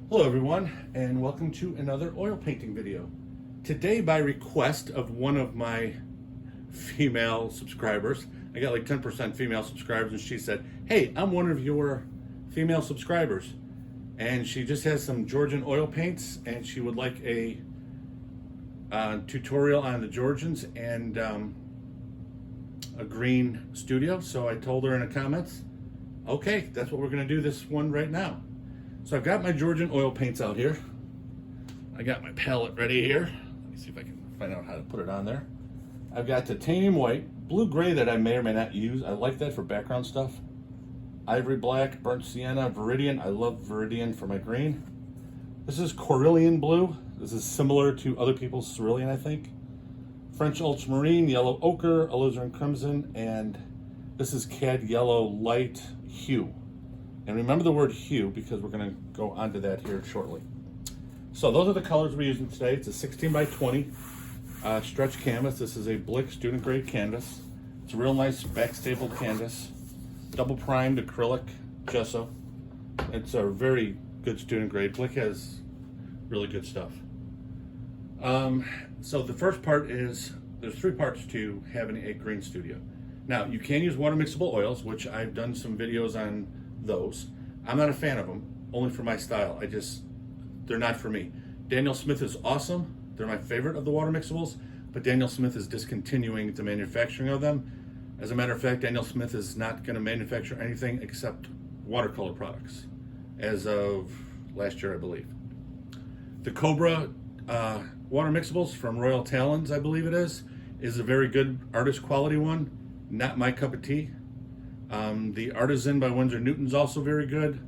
Hello everyone, and welcome to another oil painting video. Today, by request of one of my female subscribers, I got like 10% female subscribers, and she said, hey, I'm one of your female subscribers, and she just has some Georgian oil paints, and she would like a tutorial on the Georgians and a green studio. So I told her in the comments, okay, that's what we're gonna do this one right now. So I've got my Georgian oil paints out here. I got my palette ready here. Let me see if I can find out how to put it on there. I've got titanium white, blue gray that I may or may not use. I like that for background stuff. Ivory black, burnt sienna, Viridian. I love Viridian for my green. This is Cerulean blue. This is similar to other people's cerulean, I think. French ultramarine, yellow ochre, Alizarin Crimson, and this is Cadmium Yellow Light Hue. And remember the word hue because we're going to go onto that here shortly. So those are the colors we're using today. It's a 16 by 20 stretch canvas. This is a Blick student grade canvas. It's a real nice backstapled canvas. Double primed acrylic gesso. It's a very good student grade. Blick has really good stuff. So the first part is, there's three parts to having a green studio. Now you can use water mixable oils, which I've done some videos on those. I'm not a fan of them, only for my style. They're not for me. Daniel Smith is awesome. They're my favorite of the water mixables, but Daniel Smith is discontinuing the manufacturing of them. As a matter of fact, Daniel Smith is not going to manufacture anything except watercolor products as of last year, I believe. The Cobra water mixables from Royal Talons, I believe it is a very good artist quality one. Not my cup of tea. The Artisan by Winsor Newton's also very good,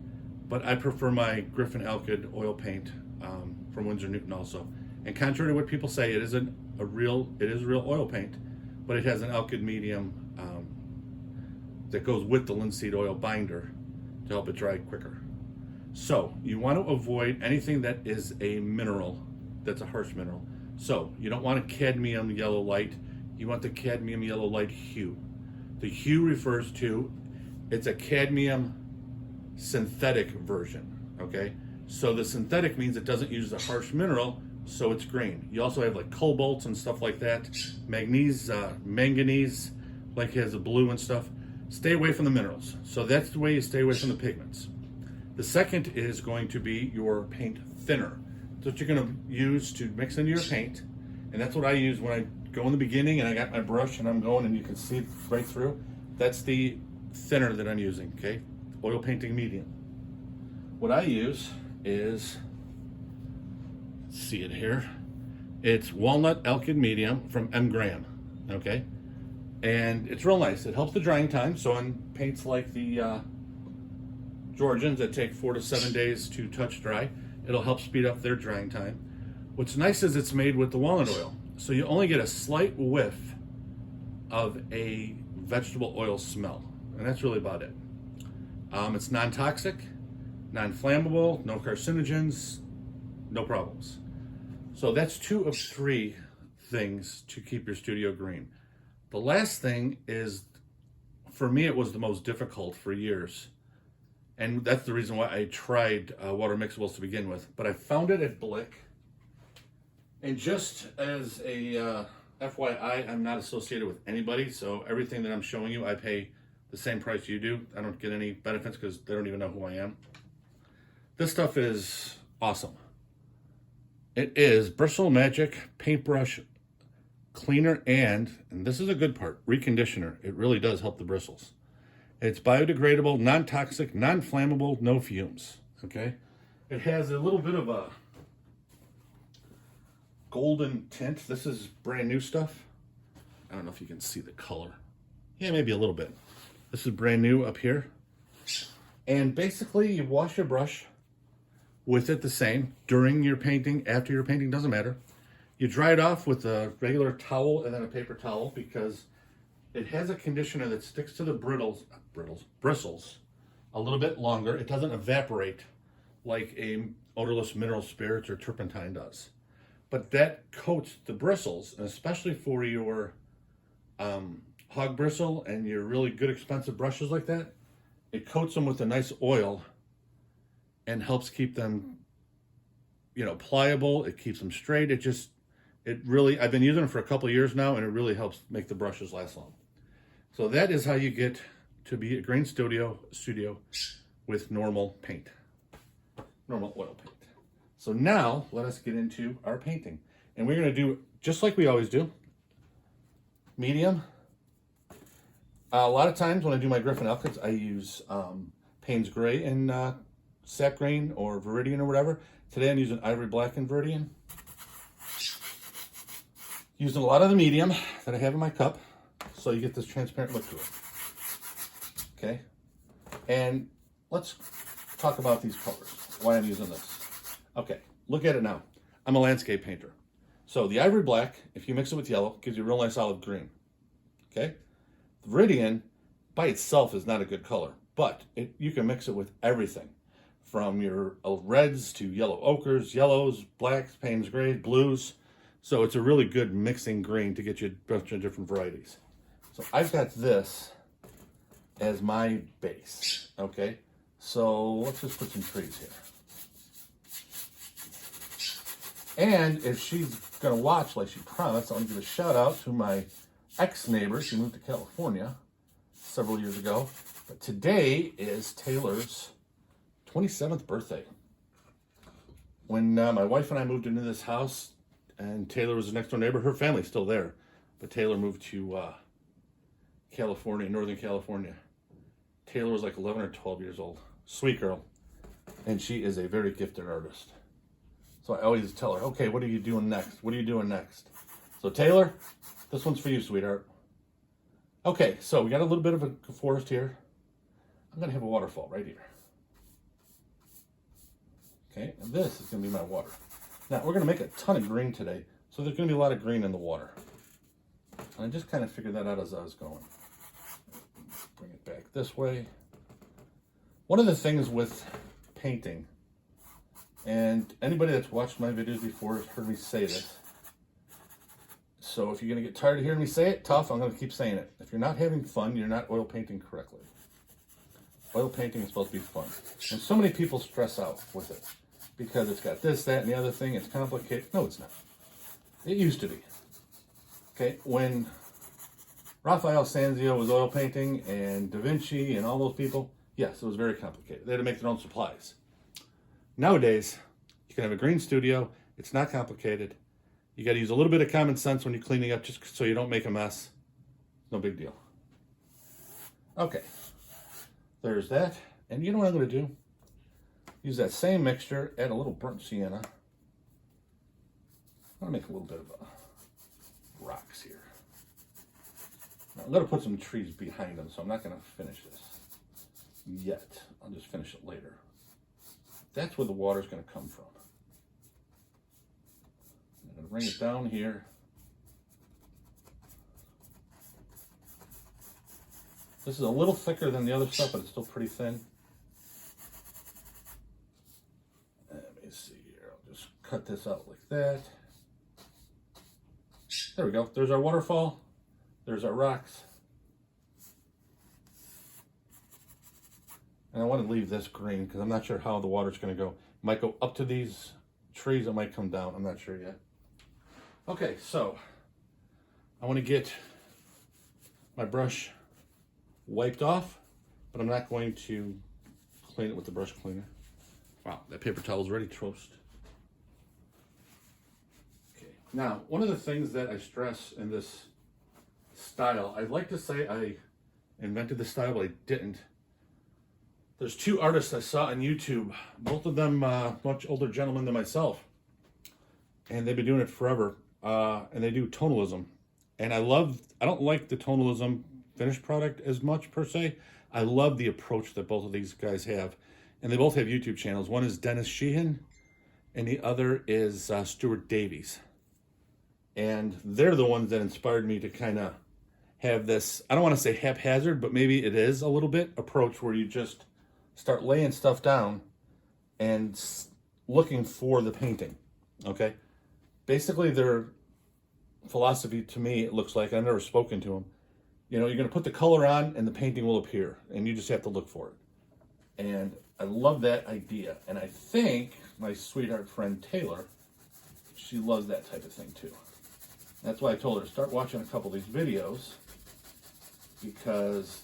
but I prefer my Griffin Alkyd oil paint from Winsor Newton also. And contrary to what people say, it is a real oil paint, but it has an Alkyd medium that goes with the linseed oil binder to help it dry quicker. So you want to avoid anything that is a mineral, that's a harsh mineral. So you don't want a cadmium yellow light, you want the cadmium yellow light hue. The hue refers to, it's a cadmium synthetic version, okay? So the synthetic means it doesn't use the harsh mineral, so it's green. You also have like cobalts and stuff like that, manganese, like it has a blue and stuff. Stay away from the minerals. So that's the way you stay away from the pigments. The second is going to be your paint thinner. That's what you're gonna use to mix into your paint, and that's what I use when I go in the beginning and I got my brush and I'm going and you can see it right through. That's the thinner that I'm using, okay? Oil painting medium. What I use is, see it here, it's walnut Alkyd medium from M. Graham, okay? And it's real nice. It helps the drying time. So on paints like the Georgians that take 4 to 7 days to touch dry, it'll help speed up their drying time. What's nice is it's made with the walnut oil. So you only get a slight whiff of a vegetable oil smell, and that's really about it. It's non-toxic, non-flammable, no carcinogens, no problems. So that's 2 of 3 things to keep your studio green. The last thing is, for me, it was the most difficult for years. And that's the reason why I tried water mixables to begin with. But I found it at Blick. And just as a FYI, I'm not associated with anybody, so everything that I'm showing you, I pay the same price you do. I don't get any benefits because they don't even know who I am. This stuff is awesome. It is Bristle Magic Paintbrush Cleaner and this is a good part, reconditioner. It really does help the bristles. It's biodegradable, non-toxic, non-flammable, no fumes, okay? It has a little bit of a golden tint. This is brand new stuff. I don't know if you can see the color. Yeah, maybe a little bit. This is brand new up here. And basically you wash your brush with it the same during your painting, after your painting, doesn't matter. You dry it off with a regular towel and then a paper towel because it has a conditioner that sticks to the bristles a little bit longer. It doesn't evaporate like a odorless mineral spirits or turpentine does. But that coats the bristles, and especially for your hog bristle and your really good expensive brushes like that, it coats them with a nice oil and helps keep them pliable. It keeps them straight. It really, I've been using it for a couple of years now, and it really helps make the brushes last long. So that is how you get to be a green studio with normal paint, normal oil paint. So now let us get into our painting. And we're gonna do just like we always do, medium. A lot of times when I do my Griffin Alkyds, I use Payne's Gray and Sap Green or Viridian or whatever. Today I'm using Ivory Black and Viridian. Using a lot of the medium that I have in my cup, so you get this transparent look to it. Okay, and let's talk about these colors, why I'm using this. Okay, look at it now. I'm a landscape painter. So the Ivory Black, if you mix it with yellow, gives you a real nice olive green. Okay, the Viridian by itself is not a good color, but you can mix it with everything, from your reds to yellow ochres, yellows, blacks, Payne's Gray, blues. So it's a really good mixing green to get you a bunch of different varieties. So I've got this as my base, okay? So let's just put some trees here. And if she's gonna watch like she promised, I'll give a shout out to my ex-neighbor. She moved to California several years ago. But today is Taylor's 27th birthday. When my wife and I moved into this house, and Taylor was the next door neighbor, her family's still there. But Taylor moved to California, Northern California. Taylor was like 11 or 12 years old. Sweet girl. And she is a very gifted artist. So I always tell her, okay, what are you doing next? What are you doing next? So Taylor, this one's for you, sweetheart. Okay, so we got a little bit of a forest here. I'm gonna have a waterfall right here. Okay, and this is gonna be my water. Now, we're gonna make a ton of green today, so there's gonna be a lot of green in the water. And I just kind of figured that out as I was going. Bring it back this way. One of the things with painting, and anybody that's watched my videos before has heard me say this, so if you're gonna get tired of hearing me say it, tough, I'm gonna keep saying it. If you're not having fun, you're not oil painting correctly. Oil painting is supposed to be fun. And so many people stress out with it, because it's got this, that, and the other thing. It's complicated. No, it's not. It used to be. Okay, when Raphael Sanzio was oil painting and Da Vinci and all those people, yes, it was very complicated. They had to make their own supplies. Nowadays, you can have a green studio. It's not complicated. You got to use a little bit of common sense when you're cleaning up, just so you don't make a mess. No big deal. Okay, there's that. And you know what I'm going to do? Use that same mixture, add a little burnt sienna. I'm going to make a little bit of rocks here. Now, I'm going to put some trees behind them, so I'm not going to finish this yet. I'll just finish it later. That's where the water's going to come from. I'm going to bring it down here. This is a little thicker than the other stuff, but it's still pretty thin. Let me see here. I'll just cut this out like that. There we go. There's our waterfall. There's our rocks. And I want to leave this green because I'm not sure how the water's going to go. It might go up to these trees. It might come down. I'm not sure yet. Okay, so I want to get my brush wiped off, but I'm not going to clean it with the brush cleaner. Wow, that paper towel is ready to toast. Okay, now one of the things that I stress in this style, I'd like to say I invented this style, but I didn't. There's two artists I saw on YouTube, both of them much older gentlemen than myself, and they've been doing it forever, and they do tonalism. And I don't like the tonalism finished product as much per se. I love the approach that both of these guys have, and they both have YouTube channels. One is Dennis Sheehan, and the other is Stuart Davies. And they're the ones that inspired me to kind of have this, I don't want to say haphazard, but maybe it is a little bit, approach where you just start laying stuff down and looking for the painting, okay? Basically, their philosophy to me, it looks like, I've never spoken to them, you know, you're going to put the color on and the painting will appear, and you just have to look for it. And I love that idea. And I think my sweetheart friend Taylor, she loves that type of thing too. That's why I told her to start watching a couple of these videos, because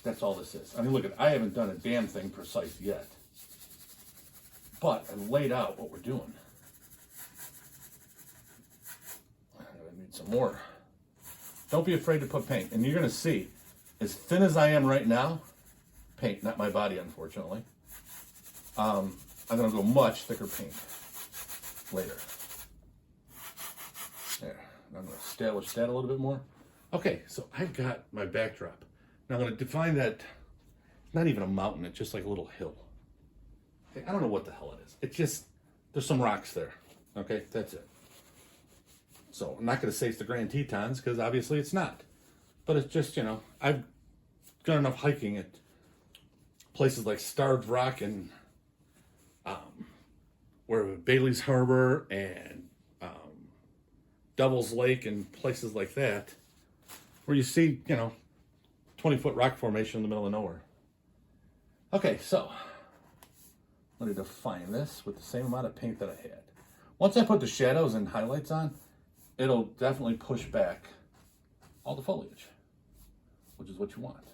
that's all this is. I mean, look, I haven't done a damn thing precise yet, but I laid out what we're doing. I need some more. Don't be afraid to put paint. And you're going to see, as thin as I am right now, paint, not my body, unfortunately. I'm going to go much thicker paint later. There. I'm going to establish that a little bit more. Okay, so I've got my backdrop. Now I'm going to define that, not even a mountain, it's just like a little hill. Okay, I don't know what the hell it is. It's just, there's some rocks there. Okay, that's it. So I'm not going to say it's the Grand Tetons, because obviously it's not. But it's just, you know, I've done enough hiking at places like Starved Rock and where Bailey's Harbor and Devil's Lake and places like that, where you see, you know, 20-foot rock formation in the middle of nowhere. Okay, so let me define this with the same amount of paint that I had. Once I put the shadows and highlights on, it'll definitely push back all the foliage, which is what you want.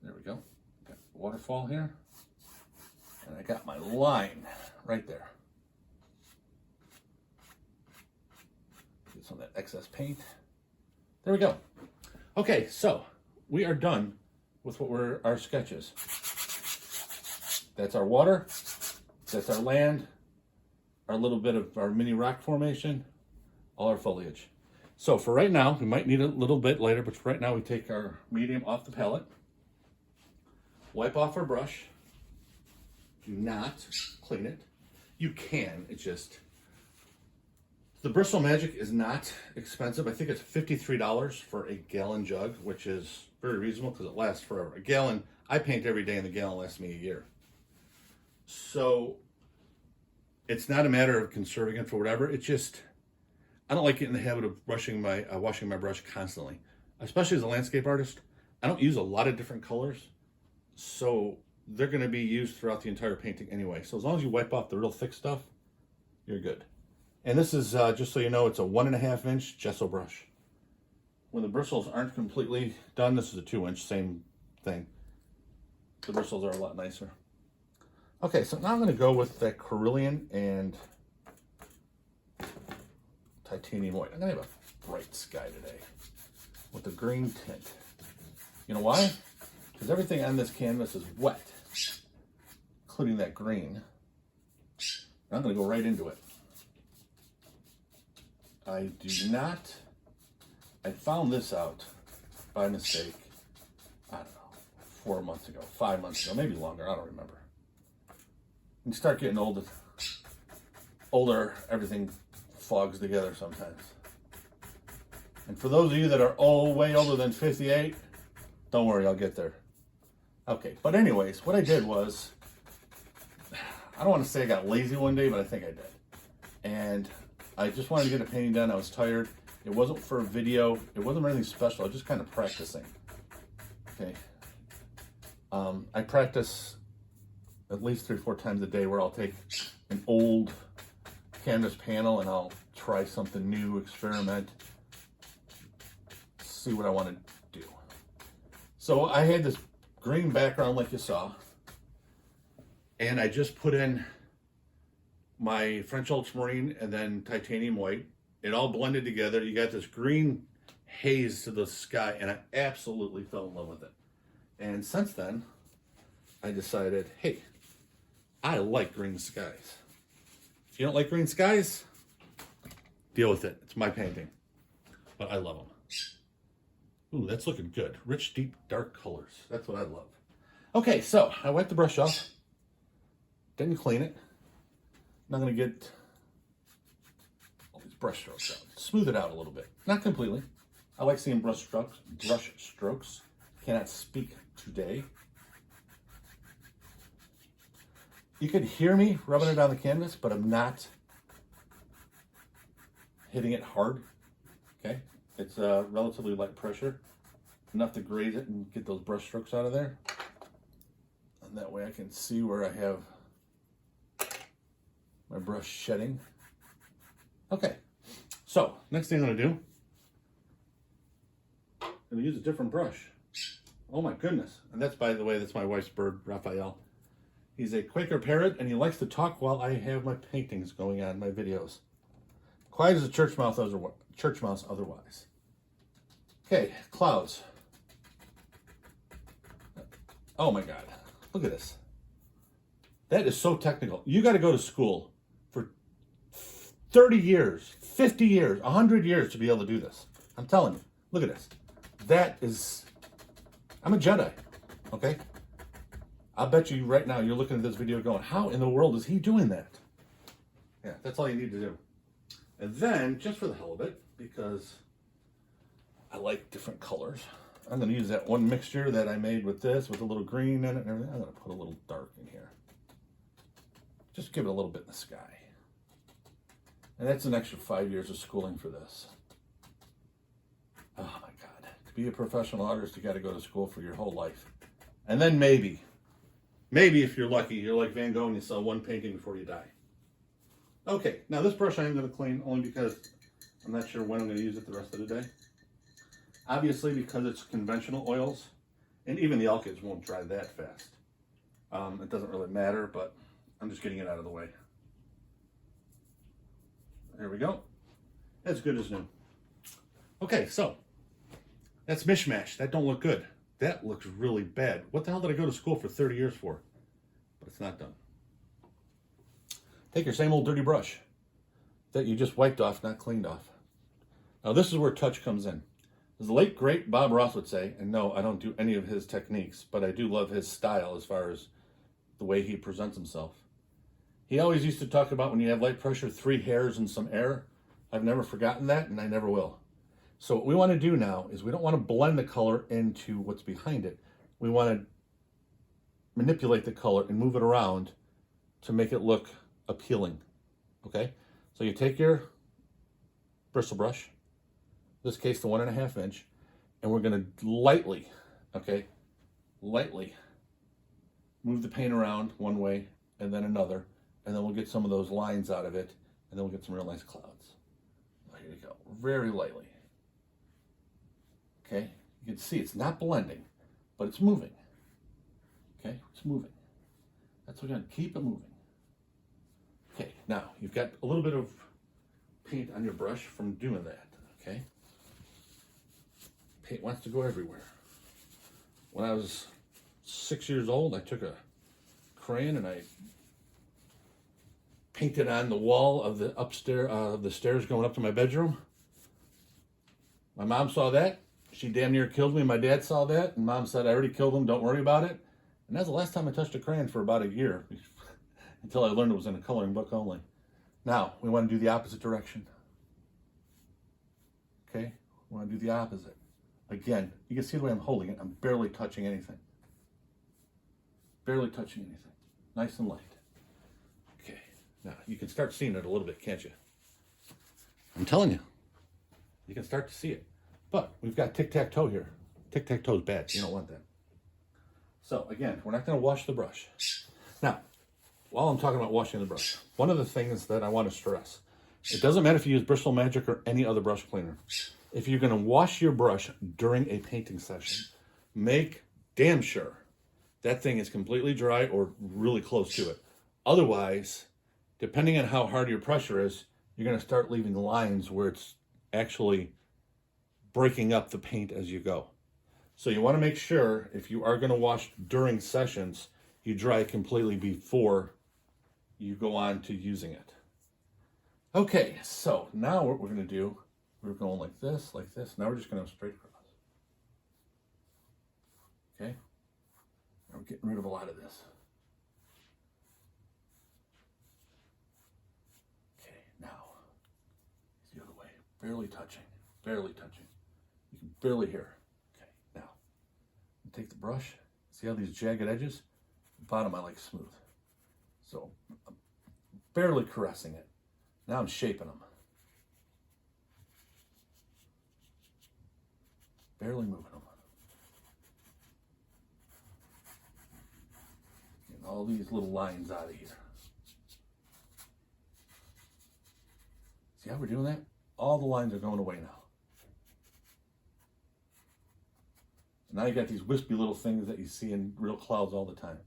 There we go. Got the waterfall here. And I got my line right there. Get some of that excess paint. There we go. Okay, so we are done with what were our sketches. That's our water. That's our land. Our little bit of our mini rock formation. All our foliage. So for right now, we might need a little bit later, but for right now we take our medium off the palette. Wipe off our brush. Do not clean it. You can, it's just, the Bristol Magic is not expensive. I think it's $53 for a gallon jug, which is very reasonable because it lasts forever. A gallon, I paint every day and the gallon lasts me a year. So it's not a matter of conserving it for whatever. It's just, I don't like getting in the habit of washing my brush constantly, especially as a landscape artist. I don't use a lot of different colors, so they're going to be used throughout the entire painting anyway. So as long as you wipe off the real thick stuff, you're good. And this is, just so you know, it's a 1.5 inch gesso brush. When the bristles aren't completely done, this is a 2 inch, same thing. The bristles are a lot nicer. Okay, so now I'm going to go with that Cerulean and Titanium White. I'm going to have a bright sky today with the green tint. You know why? Because everything on this canvas is wet, including that green. I'm going to go right into it. I found this out by mistake, I don't know, 4 months ago, 5 months ago, maybe longer, I don't remember. When you start getting older, everything fogs together sometimes. And for those of you that are way older than 58, don't worry, I'll get there. Okay, but anyways, what I did was, I don't want to say I got lazy one day, but I think I did. And I just wanted to get a painting done. I was tired. It wasn't for a video. It wasn't anything special. I was just kind of practicing. Okay. I practice at least 3 or 4 times a day where I'll take an old canvas panel and I'll try something new, experiment, see what I want to do. So I had this green background like you saw, and I just put in my French ultramarine and then titanium white. It all blended together. You got this green haze to the sky, and I absolutely fell in love with it. And since then, I decided, hey, I like green skies. If you don't like green skies, deal with it. It's my painting, but I love them. Ooh, that's looking good. Rich, deep, dark colors. That's what I love. Okay, so I wiped the brush off. Didn't clean it. I'm going to get all these brush strokes out. Smooth it out a little bit. Not completely. I like seeing brush strokes. Cannot speak today. You could hear me rubbing it on the canvas, but I'm not hitting it hard. Okay? It's relatively light pressure. Enough to graze it and get those brush strokes out of there. And that way I can see where I have my brush shedding. Okay, so next thing I'm gonna do, I'm gonna use a different brush. Oh my goodness. And that's, by the way, that's my wife's bird, Raphael. He's a Quaker parrot, and he likes to talk while I have my paintings going on, my videos. Quiet as a church mouse otherwise. Okay, clouds. Oh my God, look at this. That is so technical. You got to go to school for 30 years, 50 years, 100 years to be able to do this. I'm telling you, look at this. That is, I'm a Jedi, okay? I'll bet you right now you're looking at this video going, how in the world is he doing that? Yeah, that's all you need to do. And then, just for the hell of it, because I like different colors, I'm going to use that one mixture that I made with this, with a little green in it and everything. I'm going to put a little dark in here. Just give it a little bit in the sky. And that's an extra 5 years of schooling for this. Oh my God. To be a professional artist, you got to go to school for your whole life. And then maybe if you're lucky, you're like Van Gogh and you sell one painting before you die. Okay, now this brush I am going to clean only because I'm not sure when I'm going to use it the rest of the day. Obviously, because it's conventional oils, and even the Alkyds won't dry that fast. It doesn't really matter, but I'm just getting it out of the way. There we go. As good as new. Okay, so that's mishmash. That don't look good. That looks really bad. What the hell did I go to school for 30 years for? But it's not done. Take your same old dirty brush that you just wiped off, not cleaned off. Now this is where touch comes in. As the late, great Bob Ross would say, and no, I don't do any of his techniques, but I do love his style as far as the way he presents himself. He always used to talk about when you have light pressure, 3 hairs and some air. I've never forgotten that, and I never will. So what we want to do now is we don't want to blend the color into what's behind it. We want to manipulate the color and move it around to make it look appealing, okay? So you take your bristle brush, in this case the 1.5 inch, and we're going to lightly move the paint around one way and then another, and then we'll get some of those lines out of it, and then we'll get some real nice clouds. Here you go, very lightly. Okay, you can see it's not blending, but it's moving. Okay, it's moving. That's what we're going to keep it moving. Okay, now you've got a little bit of paint on your brush from doing that. Okay, paint wants to go everywhere. When I was 6 years old, I took a crayon and I painted on the wall of the upstairs, the stairs going up to my bedroom. My mom saw that. She damn near killed me. My dad saw that, and Mom said, I already killed him, don't worry about it. And that's the last time I touched a crayon for about a year, until I learned it was in a coloring book only. Now, we want to do the opposite direction. Okay, we want to do the opposite. Again, you can see the way I'm holding it. I'm barely touching anything. Barely touching anything. Nice and light. Okay, now you can start seeing it a little bit, can't you? I'm telling you, you can start to see it. But we've got tic-tac-toe here. Tic-tac-toe is bad. You don't want that. So again, we're not going to wash the brush. Now, while I'm talking about washing the brush, one of the things that I want to stress, it doesn't matter if you use Bristol Magic or any other brush cleaner. If you're going to wash your brush during a painting session, make damn sure that thing is completely dry or really close to it. Otherwise, depending on how hard your pressure is, you're going to start leaving lines where it's actually breaking up the paint as you go. So you want to make sure if you are going to wash during sessions, you dry it completely before you go on to using it. Okay, so now what we're going to do, we're going like this. Now we're just going to go straight across. Okay, now we're getting rid of a lot of this. Okay, now, it's the other way, barely touching. You can barely hear. Okay, now, take the brush, see how these jagged edges? The bottom I like smooth. So, I'm barely caressing it. Now I'm shaping them. Barely moving them. all these little lines out of here. See how we're doing that? All the lines are going away now. Now you got these wispy little things that you see in real clouds all the time.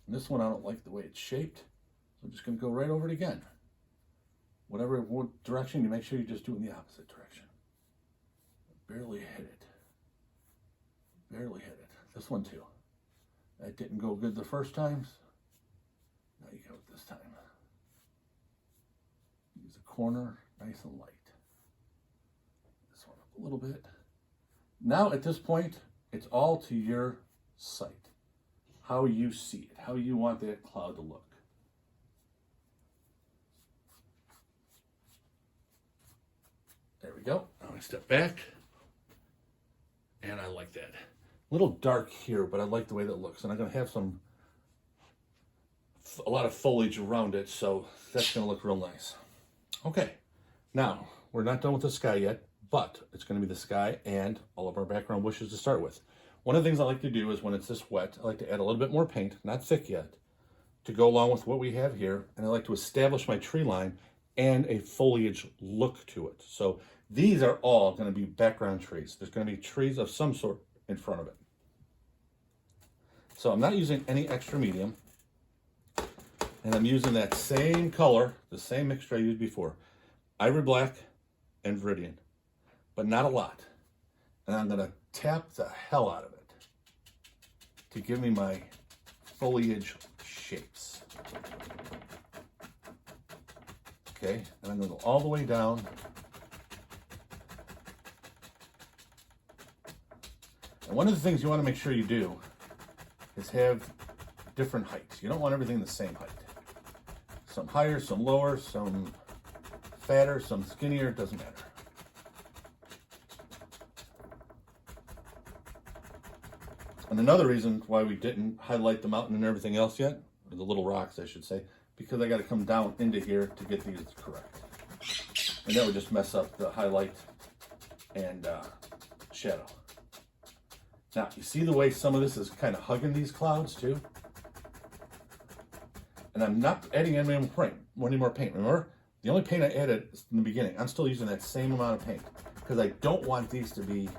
And this one, I don't like the way it's shaped. So I'm just going to go right over it again. Whatever direction, you make sure you just do it in the opposite direction. Barely hit it. Barely hit it. This one too. That didn't go good the first time. Now you go with this time. Use a corner, nice and light. This one up a little bit. Now at this point, it's all to your sight. How you see it, how you want that cloud to look. There we go. Now I step back. And I like that. A little dark here, but I like the way that looks. And I'm going to have a lot of foliage around it, so that's going to look real nice. Okay, now we're not done with the sky yet, but it's going to be the sky and all of our background bushes to start with. One of the things I like to do is when it's this wet, I like to add a little bit more paint, not thick yet, to go along with what we have here. And I like to establish my tree line and a foliage look to it. So these are all going to be background trees. There's going to be trees of some sort in front of it. So I'm not using any extra medium. And I'm using that same color, the same mixture I used before. Ivory black and Viridian, but not a lot. And I'm going to tap the hell out of it to give me my foliage shapes. Okay, and I'm going to go all the way down. And one of the things you want to make sure you do is have different heights. You don't want everything the same height. Some higher, some lower, some fatter, some skinnier, it doesn't matter. And another reason why we didn't highlight the mountain and everything else yet, or the little rocks I should say, because I got to come down into here to get these correct. And that would just mess up the highlight and shadow. Now, you see the way some of this is kind of hugging these clouds too? And I'm not adding any more paint. Remember, the only paint I added in the beginning, I'm still using that same amount of paint because I don't want these to be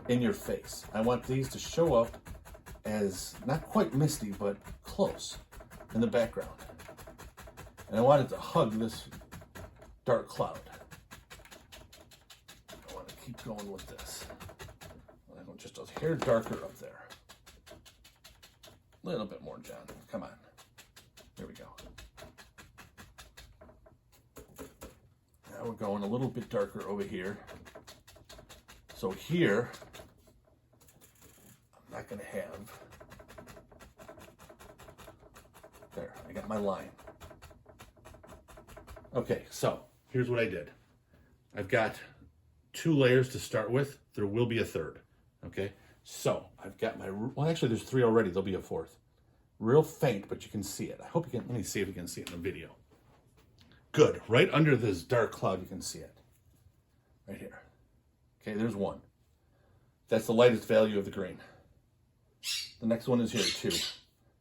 in your face. I want these to show up as not quite misty, but close in the background. And I want it to hug this dark cloud. I want to keep going with this. I go just a hair darker up there. A little bit more, John. Come on. There we go. Now we're going a little bit darker over here. So here, I'm not going to have, there, I got my line. Okay, so here's what I did. I've got 2 layers to start with. There will be a third, okay? So I've got my, well, actually there's 3 already. There'll be a 4th. Real faint, but you can see it. I hope you can, let me see if you can see it in the video. Good, right under this dark cloud, you can see it. Right here. Okay, there's 1. That's the lightest value of the green. The next one is here, 2.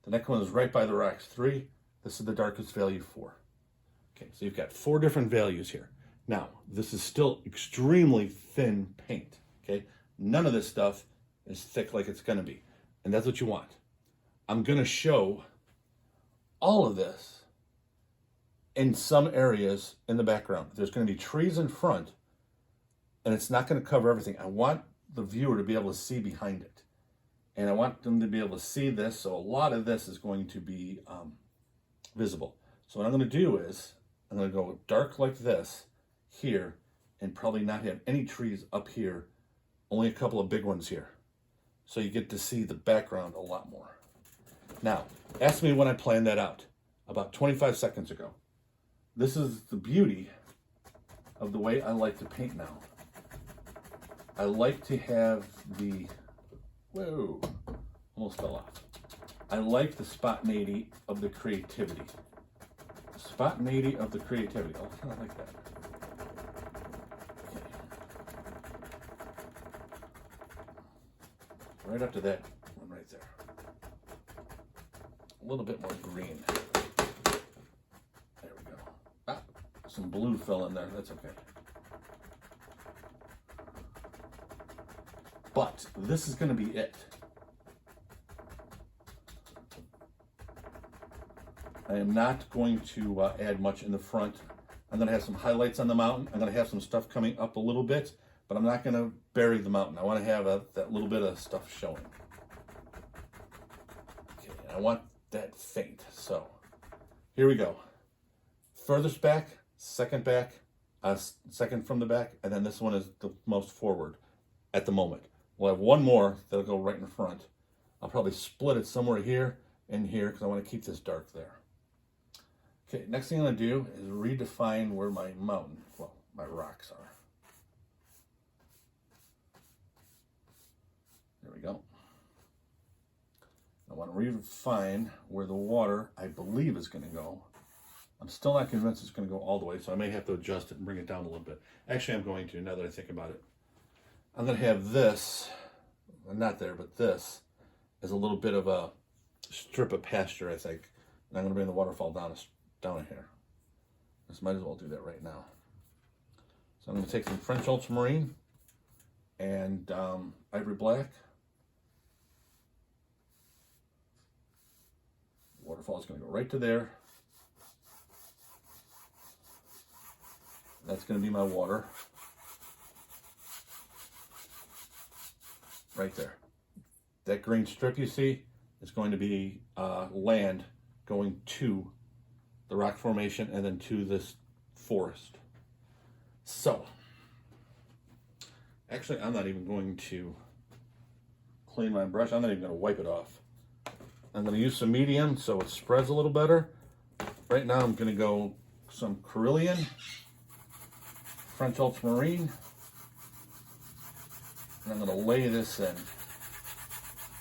The next one is right by the rocks, 3. This is the darkest value, 4. Okay, so you've got 4 different values here. Now, this is still extremely thin paint, okay? None of this stuff is thick like it's gonna be, and that's what you want. I'm gonna show all of this in some areas in the background. There's gonna be trees in front, and it's not gonna cover everything. I want the viewer to be able to see behind it. And I want them to be able to see this, so a lot of this is going to be visible. So what I'm gonna do is, I'm gonna go dark like this here, and probably not have any trees up here, only a couple of big ones here. So you get to see the background a lot more. Now, ask me when I planned that out, about 25 seconds ago. This is the beauty of the way I like to paint now. I like to have the, whoa, almost fell off. I like the spontaneity of the creativity. Spontaneity of the creativity. Oh, I like that. Okay. Right up to that one right there. little bit more green. There we go. Ah, some blue fell in there. That's okay. But this is going to be it. I am not going to add much in the front. I'm going to have some highlights on the mountain. I'm going to have some stuff coming up a little bit, but I'm not going to bury the mountain. I want to have that little bit of stuff showing. Okay, I want that faint. So here we go. Furthest back, second from the back, and then this one is the most forward at the moment. We'll have one more that'll go right in front. I'll probably split it somewhere here and here because I want to keep this dark there. Okay, next thing I'm going to do is redefine where my mountain, well, my rocks are. There we go. I want to redefine where the water, I believe, is going to go. I'm still not convinced it's going to go all the way, so I may have to adjust it and bring it down a little bit. Actually, I'm going to, now that I think about it. I'm going to have this, not there, but this, as a little bit of a strip of pasture, I think. And I'm going to bring the waterfall down here. Just might as well do that right now. So I'm going to take some French ultramarine and ivory black. Waterfall is going to go right to there. That's going to be my water. Right there. That green strip you see is going to be land going to the rock formation and then to this forest. So, actually, I'm not even going to clean my brush. I'm not even going to wipe it off. I'm going to use some medium so it spreads a little better. Right now, I'm going to go some Cerulean, French ultramarine, and I'm going to lay this in.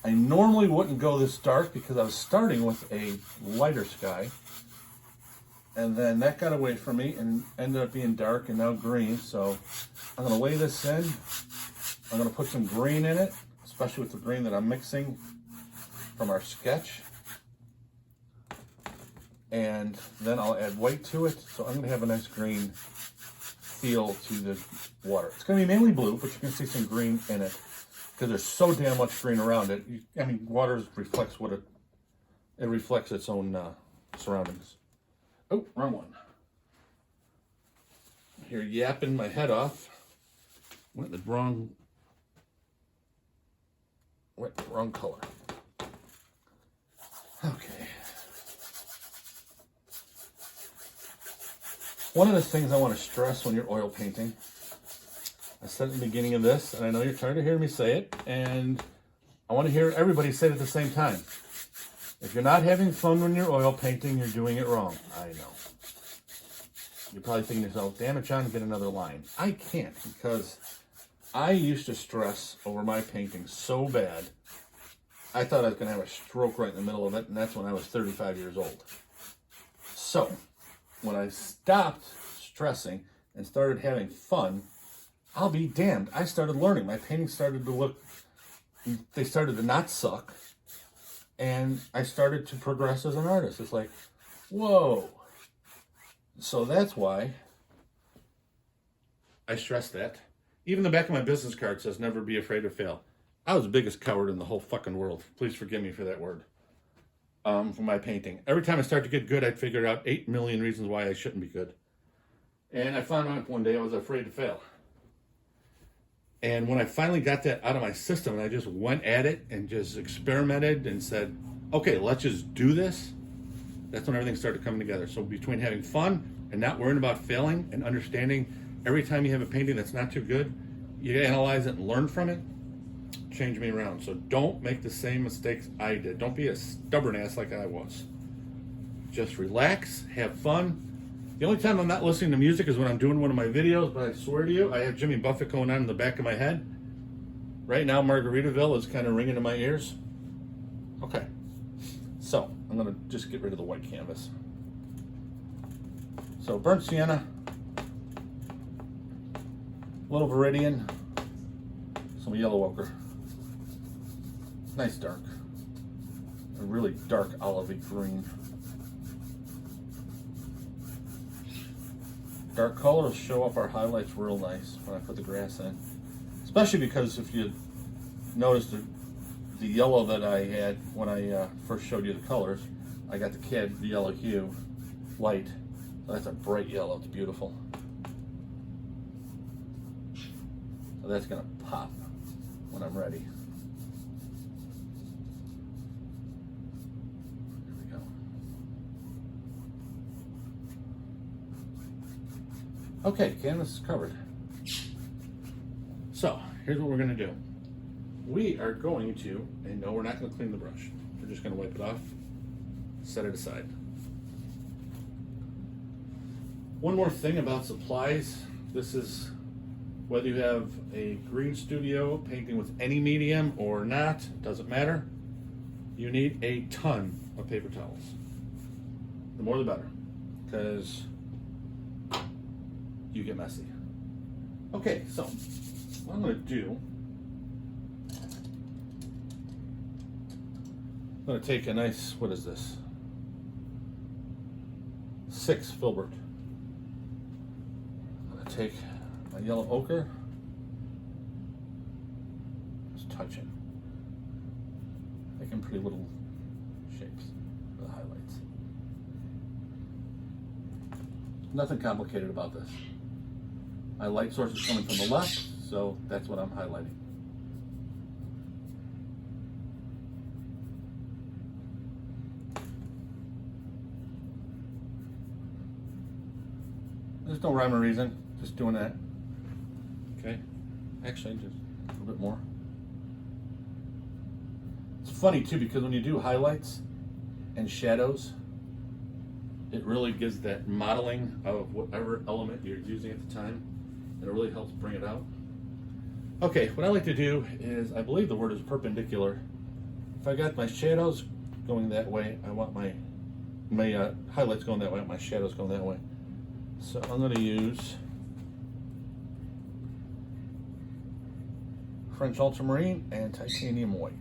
I normally wouldn't go this dark because I was starting with a lighter sky. And then that got away from me and ended up being dark and now green. So I'm going to lay this in. I'm going to put some green in it, especially with the green that I'm mixing from our sketch. And then I'll add white to it. So I'm going to have a nice green feel to the water. It's going to be mainly blue, but you can see some green in it because there's so damn much green around it. I mean, water reflects what it reflects its own surroundings. Oh, wrong one. Here yapping my head off. Went the wrong color. Okay. One of the things I want to stress when you're oil painting, I said at the beginning of this, and I know you're tired of hearing me say it, and I want to hear everybody say it at the same time. If you're not having fun when you're oil painting, you're doing it wrong. I know. You're probably thinking to yourself, damn it, John, get another line. I can't because I used to stress over my painting so bad, I thought I was going to have a stroke right in the middle of it, and that's when I was 35 years old. So, when I stopped stressing and started having fun, I'll be damned. I started learning. My paintings started to look, they started to not suck. And I started to progress as an artist. It's like, whoa. So that's why I stress that. Even the back of my business card says, never be afraid to fail. I was the biggest coward in the whole fucking world. Please forgive me for that word. For my painting. Every time I start to get good, I'd figure out 8 million reasons why I shouldn't be good. And I found out one day I was afraid to fail. And when I finally got that out of my system and I just went at it and just experimented and said, okay, let's just do this, that's when everything started coming together. So between having fun and not worrying about failing and understanding every time you have a painting that's not too good, you analyze it and learn from it, changed me around. So don't make the same mistakes I did. Don't be a stubborn ass like I was. Just relax, have fun. The only time I'm not listening to music is when I'm doing one of my videos, but I swear to you, I have Jimmy Buffett going on in the back of my head. Right now, Margaritaville is kind of ringing in my ears. Okay, so I'm going to just get rid of the white canvas. So burnt sienna, a little Viridian, some yellow ochre. Nice dark. a really dark olivey green. Dark colors show up our highlights real nice when I put the grass in. Especially because if you notice the yellow that I had when I first showed you the colors, I got the Cadmium Yellow Hue Light. So that's a bright yellow, it's beautiful. So that's gonna pop when I'm ready. There we go. Okay, canvas is covered. So here's what we're gonna do. We are going to, and no, we're not gonna clean the brush. We're just gonna wipe it off, set it aside. One more thing about supplies. This is whether you have a green studio painting with any medium or not, doesn't matter. You need a ton of paper towels. The more the better, because you get messy. Okay, so what I'm gonna do, I'm gonna take a nice, what is this? 6 filbert. Take my yellow ochre, just touching, making pretty little shapes for the highlights. Nothing complicated about this. My light source is coming from the left, so that's what I'm highlighting. There's no rhyme or reason. Just doing that. Okay. Actually, just a little bit more. It's funny too because when you do highlights and shadows, it really gives that modeling of whatever element you're using at the time, and it really helps bring it out. Okay, what I like to do is, I believe the word is perpendicular. If I got my shadows going that way, I want my highlights going that way, I want my shadows going that way. So I'm going to use French ultramarine and titanium white.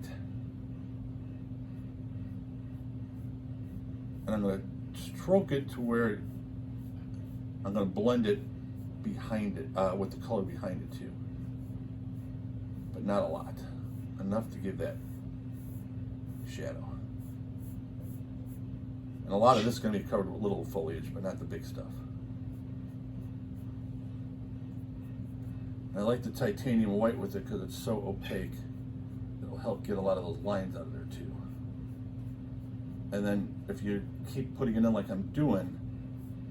And I'm going to stroke it to where I'm going to blend it behind it, with the color behind it too. But not a lot. Enough to give that shadow. And a lot of this is going to be covered with little foliage, but not the big stuff. I like the titanium white with it because it's so opaque. It'll help get a lot of those lines out of there too. And then if you keep putting it in like I'm doing,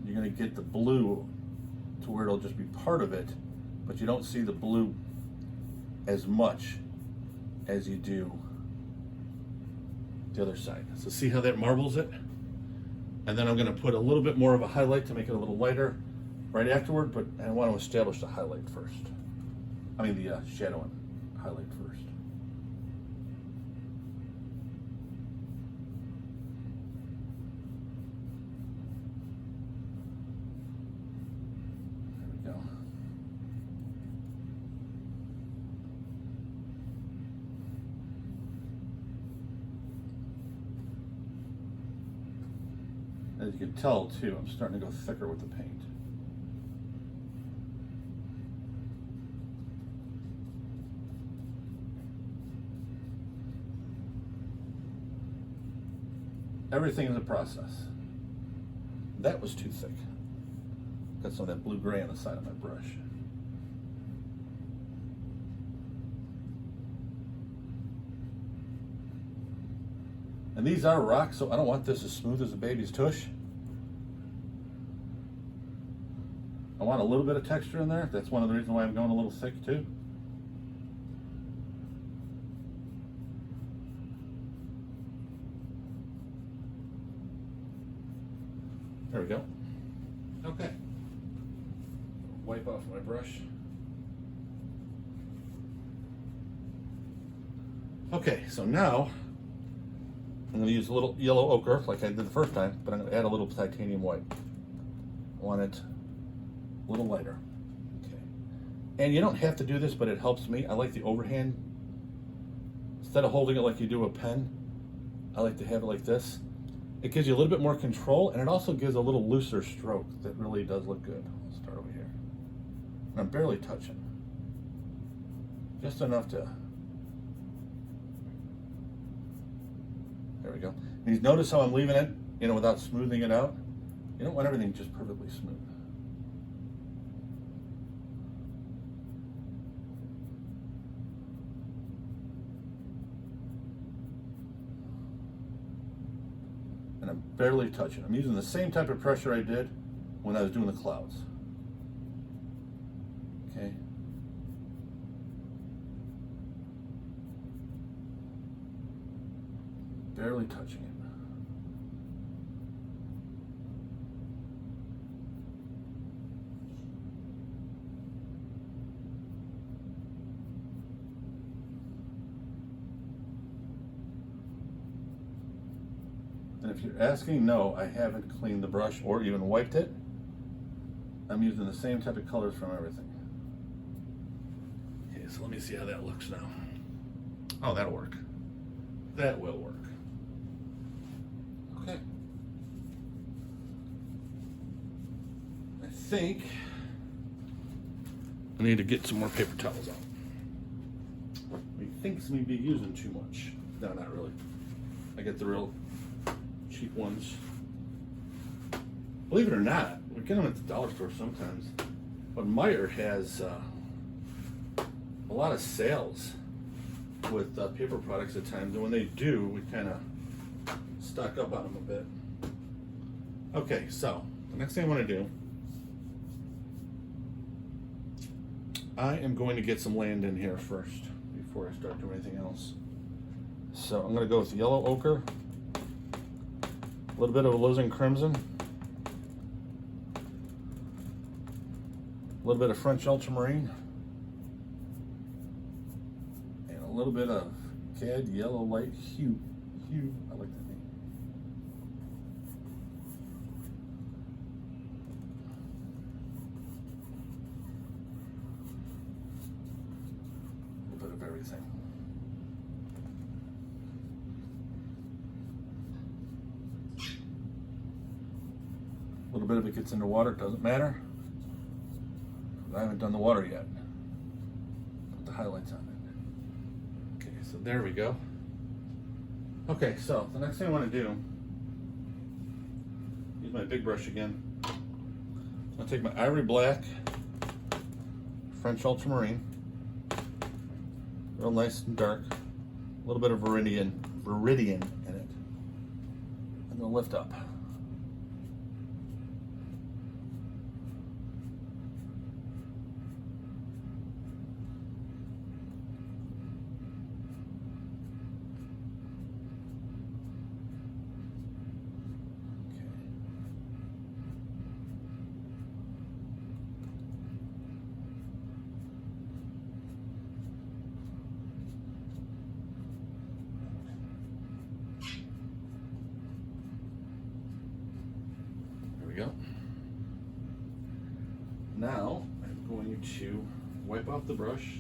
you're going to get the blue to where it'll just be part of it, but you don't see the blue as much as you do the other side. So see how that marbles it? And then I'm going to put a little bit more of a highlight to make it a little lighter right afterward, but I want to establish the highlight first. I mean the shadow and highlight first. There we go. As you can tell too, I'm starting to go thicker with the paint. Everything is a process. That was too thick. Got some of that blue-gray on the side of my brush. And these are rocks, so I don't want this as smooth as a baby's tush. I want a little bit of texture in there. That's one of the reasons why I'm going a little thick too. There we go. Okay. Wipe off my brush. Okay, so now I'm going to use a little yellow ochre like I did the first time, but I'm going to add a little titanium white. I want it a little lighter. Okay. And you don't have to do this, but it helps me. I like the overhand. Instead of holding it like you do a pen, I like to have it like this. It gives you a little bit more control, and it also gives a little looser stroke that really does look good. Let's start over here. And I'm barely touching. Just enough to... There we go. And you notice how I'm leaving it, you know, without smoothing it out? You don't want everything just perfectly smooth. And I'm barely touching. I'm using the same type of pressure I did when I was doing the clouds. Okay. Barely touching it. And if you're asking, no, I haven't cleaned the brush or even wiped it. I'm using the same type of colors from everything. Okay, so let me see how that looks now. Oh, that'll work. That will work. Okay. I think I need to get some more paper towels out. He thinks me be using too much. No, not really. I get the real cheap ones. Believe it or not, we get them at the dollar store sometimes. But Meyer has a lot of sales with paper products at times, and when they do, we kind of stock up on them a bit. Okay, so the next thing I want to do, I am going to get some land in here first before I start doing anything else. So I'm going to go with yellow ochre, a little bit of Alizarin Crimson, a little bit of French ultramarine, and a little bit of Cadmium Yellow Light Hue. I like that name. A little bit of everything. A little bit of it gets into water, it doesn't matter. I haven't done the water yet. Put the highlights on it. Okay, so there we go. Okay, so the next thing I want to do, use my big brush again. I'll take my ivory black, French ultramarine, real nice and dark, a little bit of Viridian in it, and then lift up. Go. Now I'm going to wipe off the brush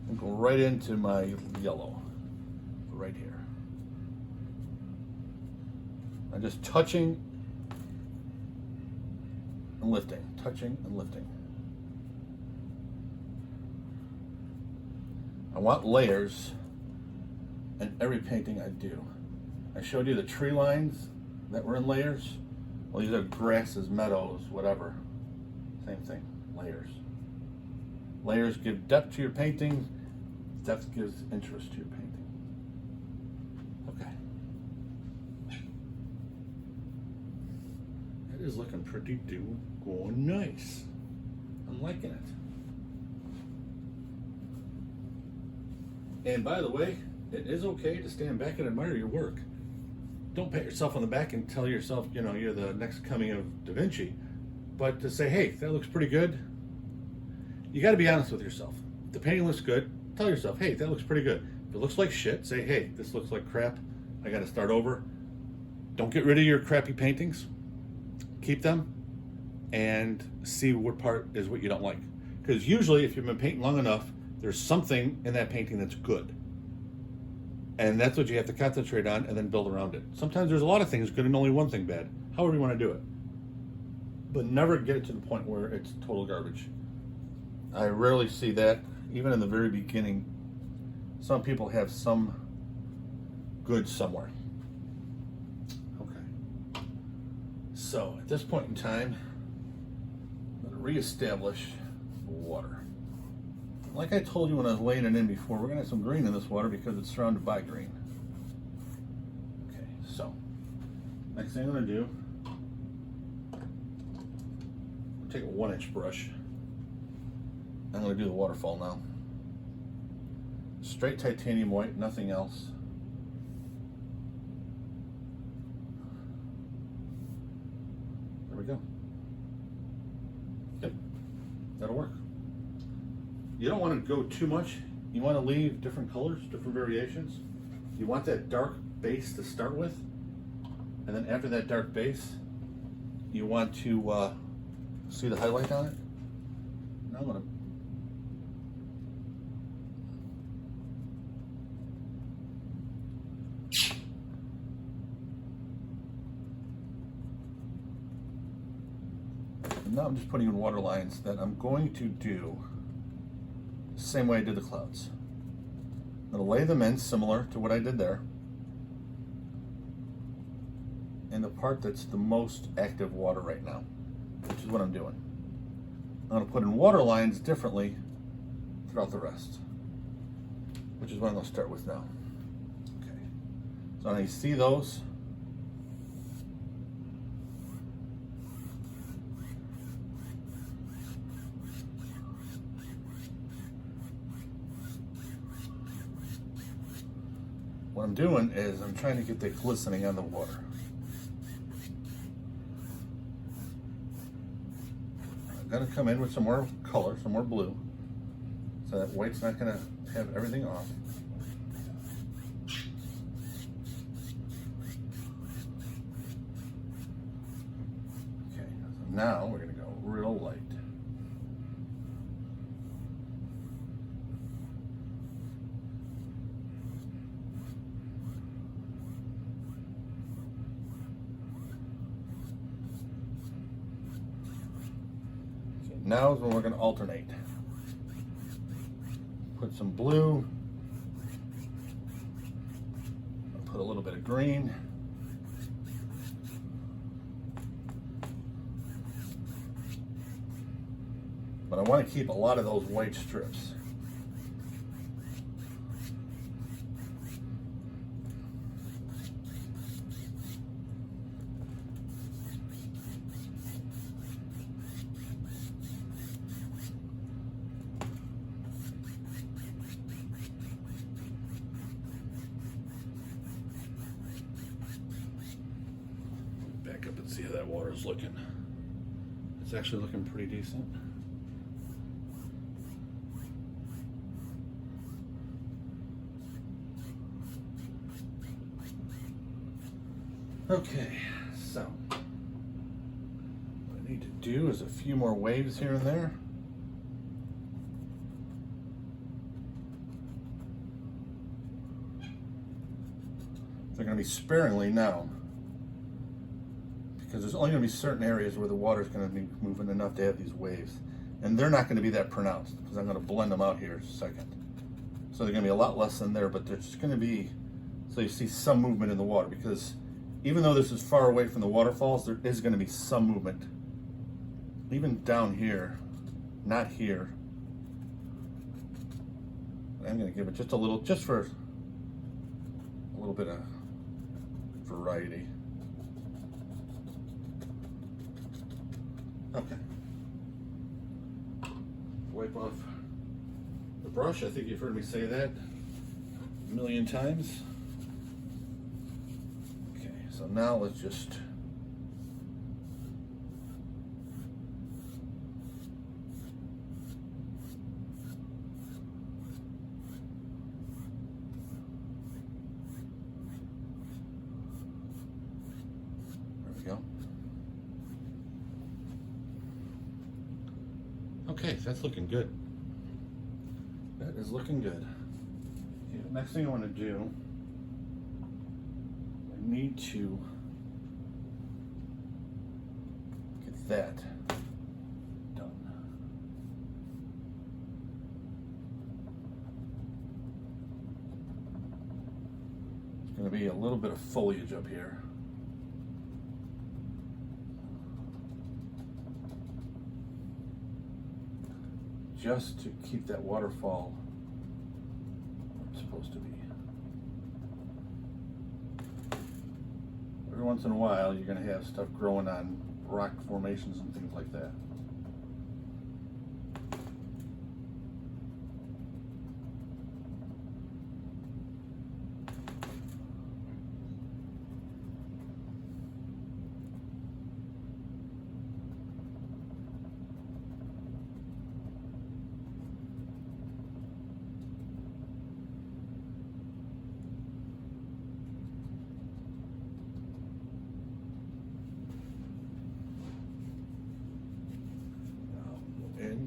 and go right into my yellow right here. I'm just touching and lifting, touching and lifting. I want layers in every painting I do. I showed you the tree lines that were in layers. Well, these are grasses, meadows, whatever. Same thing, layers. Layers give depth to your painting. Depth gives interest to your painting. Okay. That is looking pretty going nice. I'm liking it. And by the way, it is okay to stand back and admire your work. Don't pat yourself on the back and tell yourself, you know, you're the next coming of Da Vinci, but to say, hey, that looks pretty good. You got to be honest with yourself. If the painting looks good, tell yourself, hey, that looks pretty good. If it looks like shit, say, hey, this looks like crap. I got to start over. Don't get rid of your crappy paintings. Keep them and see what part is what you don't like. Because usually, if you've been painting long enough, there's something in that painting that's good. And that's what you have to concentrate on and then build around it. Sometimes there's a lot of things good and only one thing bad. However you want to do it. But never get it to the point where it's total garbage. I rarely see that. Even in the very beginning, some people have some good somewhere. Okay. So at this point in time, I'm going to reestablish water. Like I told you when I was laying it in before, we're going to have some green in this water because it's surrounded by green. Okay, so next thing I'm going to do, take a 1-inch brush. I'm going to do the waterfall now. Straight titanium white, nothing else. There we go. Yep, that'll work. You don't want to go too much. You want to leave different colors, different variations. You want that dark base to start with. And then after that dark base, you want to see the highlight on it. Now I'm going to now I'm just putting in water lines that I'm going to do the same way I did the clouds. I'm going to lay them in similar to what I did there. And the part that's the most active water right now, which is what I'm doing. I'm going to put in water lines differently throughout the rest, which is what I'm going to start with now. Okay. So now you see those. What I'm doing is I'm trying to get the glistening on the water. I'm going to come in with some more color, some more blue, so that white's not going to have everything off. Okay, so now we're going to go real light. Now is when we're going to alternate. Put some blue, put a little bit of green, but I want to keep a lot of those white strips. Up and see how that water is looking. It's actually looking pretty decent. Okay, so what I need to do is a few more waves here and there. They're going to be sparingly now, because there's only going to be certain areas where the water is going to be moving enough to have these waves. And they're not going to be that pronounced, because I'm going to blend them out here in a second. So they're going to be a lot less than there, but there's just going to be, so you see some movement in the water, because even though this is far away from the waterfalls, there is going to be some movement. Even down here, not here. I'm going to give it just a little, just for a little bit of variety. Okay. Wipe off the brush. I think you've heard me say that a million times. Okay, so now let's just okay, that's looking good. That is looking good. Okay, the next thing I want to do need to get that done. There's going to be a little bit of foliage up here. Just to keep that waterfall where it's supposed to be. Every once in a while, you're going to have stuff growing on rock formations and things like that.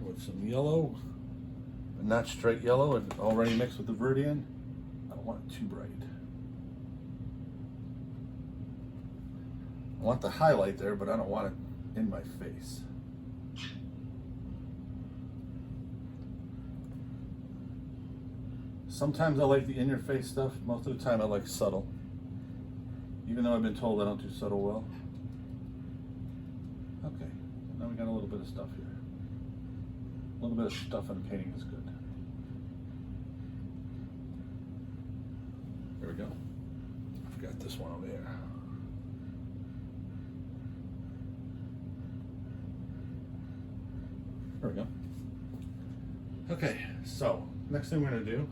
With some yellow, but not straight yellow, and already mixed with the Viridian. I don't want it too bright. I want the highlight there, but I don't want it in my face. Sometimes I like the in-your-face stuff. Most of the time I like subtle. Even though I've been told I don't do subtle well. Okay, now we got a little bit of stuff here. A little bit of stuff in painting is good. There we go. I've got this one over here. There we go. Okay, so next thing we're going to do,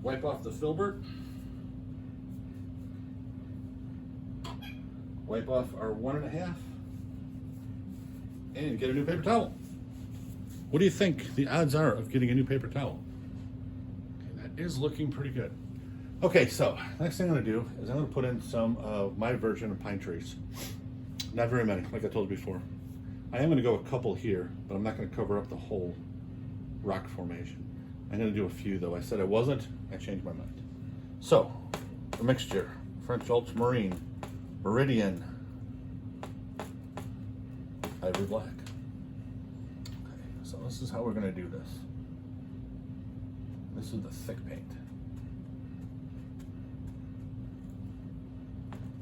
wipe off the filbert. Wipe off our 1.5 and get a new paper towel. What do you think the odds are of getting a new paper towel? Okay, that is looking pretty good. Okay, so next thing I'm going to do is I'm going to put in some of my version of pine trees. Not very many, like I told you before. I am going to go a couple here, but I'm not going to cover up the whole rock formation. I'm going to do a few though. I said I wasn't, I changed my mind. So, the mixture, French ultramarine, Viridian, ivory black. So this is how we're going to do this. This is the thick paint.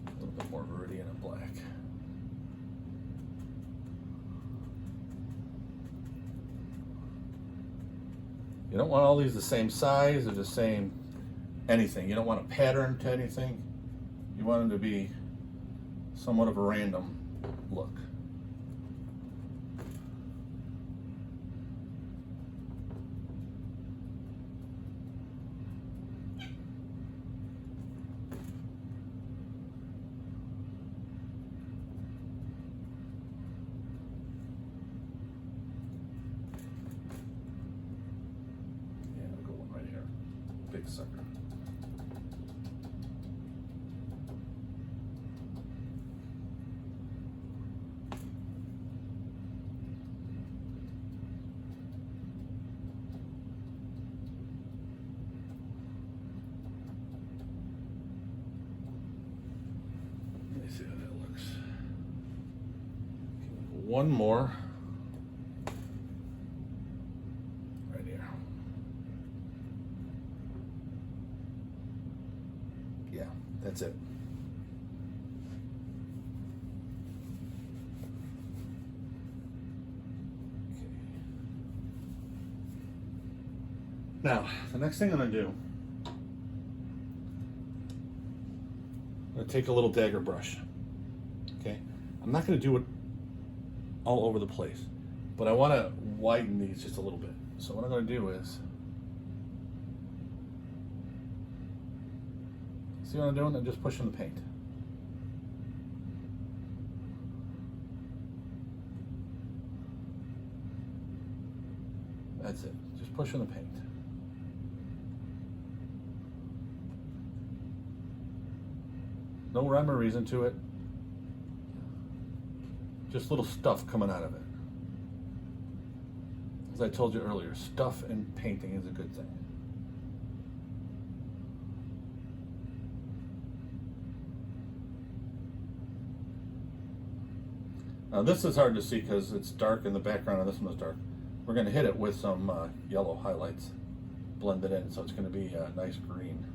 A little bit more Viridian and black. You don't want all these the same size or the same anything. You don't want a pattern to anything. You want them to be somewhat of a random look. Big sucker. Let me see how that looks. One more. That's it. Okay. Now, the next thing I'm going to do, I'm going to take a little dagger brush. Okay? I'm not going to do it all over the place, but I want to widen these just a little bit. So what I'm going to do is, see what I'm doing? I'm just pushing the paint. That's it. Just pushing the paint. No rhyme or reason to it. Just little stuff coming out of it. As I told you earlier, stuff in painting is a good thing. Now this is hard to see because it's dark and the background on this one is dark. We're going to hit it with some yellow highlights, blend it in, so it's going to be a nice green.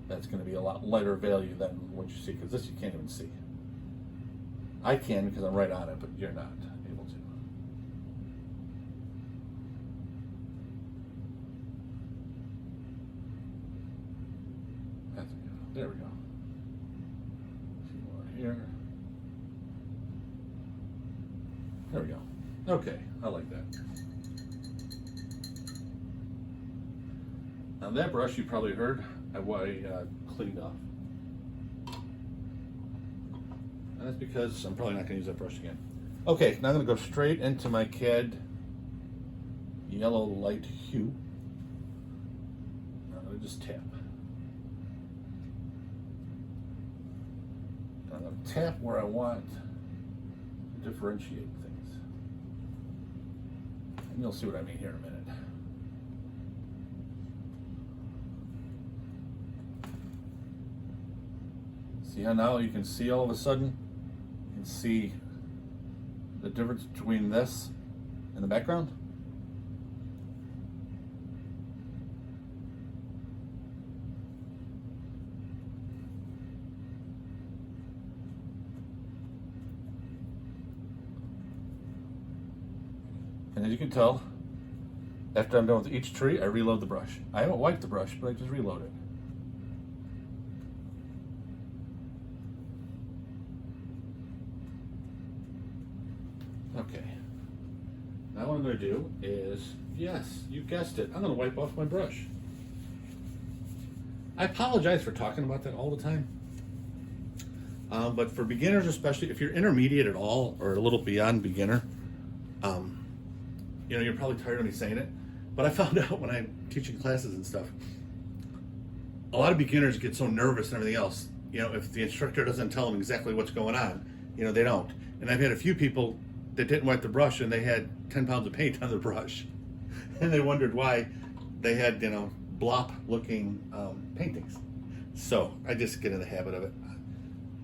That's going to be a lot lighter value than what you see, because this you can't even see. I can because I'm right on it, but you're not able to. That's good. There we go. A few more here. There we go. Okay, I like that. Now that brush you probably heard, I cleaned off. And that's because I'm probably not going to use that brush again. Okay, now I'm going to go straight into my Cadmium Yellow Light Hue. I'm going to just tap. I'm going to tap where I want to differentiate things. And you'll see what I mean here in a minute. See how now you can see all of a sudden, you can see the difference between this and the background? And as you can tell, after I'm done with each tree, I reload the brush. I haven't wiped the brush, but I just reload it. Okay. Now what I'm going to do is, yes, you guessed it, I'm going to wipe off my brush. I apologize for talking about that all the time. But for beginners, especially if you're intermediate at all or a little beyond beginner, you know, you're probably tired of me saying it, but I found out when I'm teaching classes and stuff, a lot of beginners get so nervous and everything else. You know, if the instructor doesn't tell them exactly what's going on, you know, they don't. And I've had a few people that didn't wipe the brush and they had 10 pounds of paint on the brush. And they wondered why they had, you know, blop looking paintings. So I just get in the habit of it.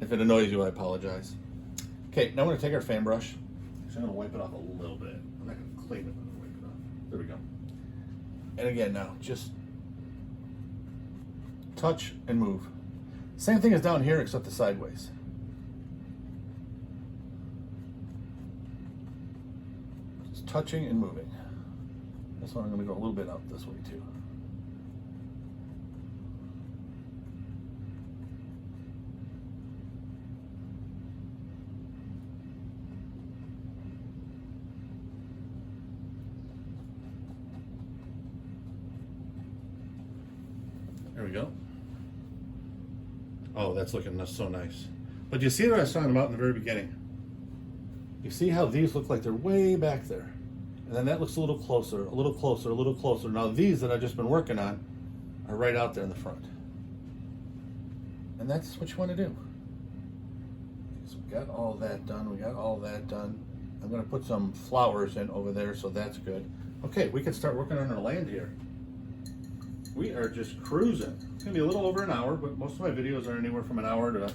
If it annoys you, I apologize. Okay, now I'm going to take our fan brush. So I'm going to wipe it off a little bit. I'm not going to clean it, I'm going to wipe it off. There we go. And again now, just touch and move. Same thing as down here except the sideways. Just touching and moving. This one I'm going to go a little bit out this way too. There we go. Oh, that's looking so nice. But you see what I was talking about in the very beginning? You see how these look like they're way back there. And then that looks a little closer, a little closer, a little closer. Now these that I've just been working on are right out there in the front. And that's what you want to do. So we got all that done, we got all that done. I'm going to put some flowers in over there, so that's good. Okay, we can start working on our land here. We are just cruising. It's gonna be a little over an hour, but most of my videos are anywhere from an hour to,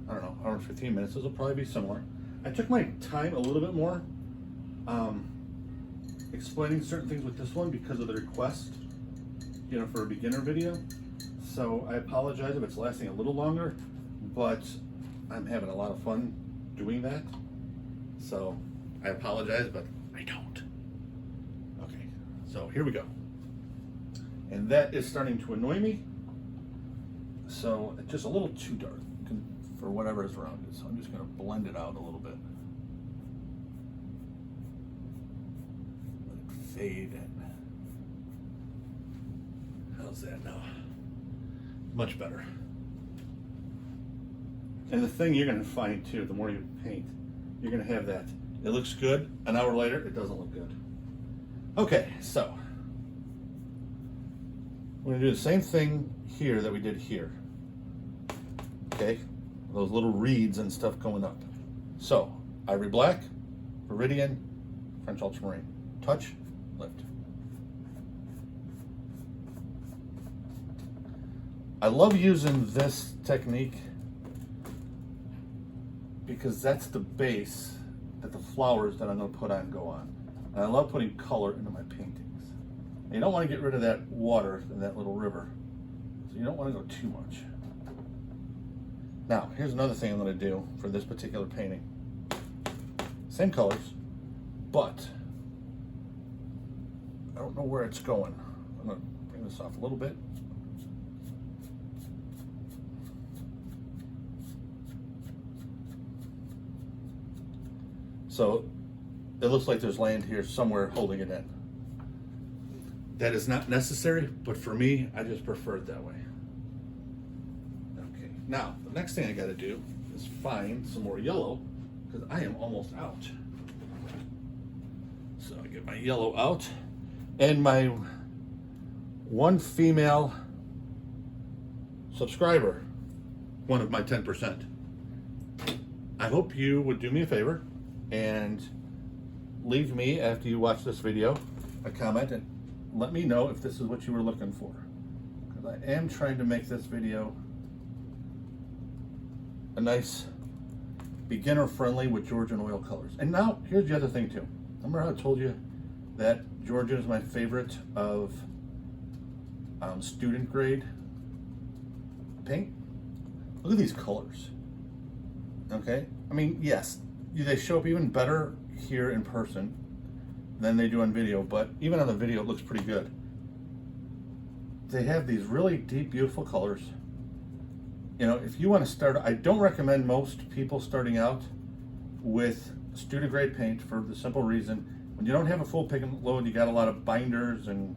I don't know, hour and 15 minutes. This will probably be similar. I took my time a little bit more explaining certain things with this one because of the request, you know, for a beginner video. So I apologize if it's lasting a little longer, but I'm having a lot of fun doing that. So I apologize, but I don't. Okay, so here we go. And that is starting to annoy me. So it's just a little too dark for whatever is around it. So I'm just going to blend it out a little bit. Let it fade in. How's that now? Much better. And the thing you're going to find too, the more you paint, you're going to have that. It looks good. An hour later, it doesn't look good. Okay, so we're going to do the same thing here that we did here. Okay, those little reeds and stuff going up. So, Ivory Black, Viridian, French Ultramarine. Touch, lift. I love using this technique because that's the base that the flowers that I'm going to put on go on. And I love putting color into my paintings. And you don't want to get rid of that water in that little river, so you don't want to go too much. Now, here's another thing I'm going to do for this particular painting. Same colors, but I don't know where it's going. I'm going to bring this off a little bit. So it looks like there's land here somewhere holding it in. That is not necessary, but for me, I just prefer it that way. Okay, now the next thing I got to do is find some more yellow because I am almost out. So I get my yellow out, and my one female subscriber, one of my 10%. I hope you would do me a favor and leave me, after you watch this video, a comment and let me know if this is what you were looking for, because I am trying to make this video a nice beginner friendly with Georgian oil colors. And now here's the other thing too. Remember how I told you that Georgian is my favorite of student grade paint? Look at these colors. Okay, I mean, yes, they show up even better here in person than they do on video, but even on the video it looks pretty good. They have these really deep, beautiful colors. You know, if you want to start, I don't recommend most people starting out with student grade paint for the simple reason, when you don't have a full pigment load, you got a lot of binders and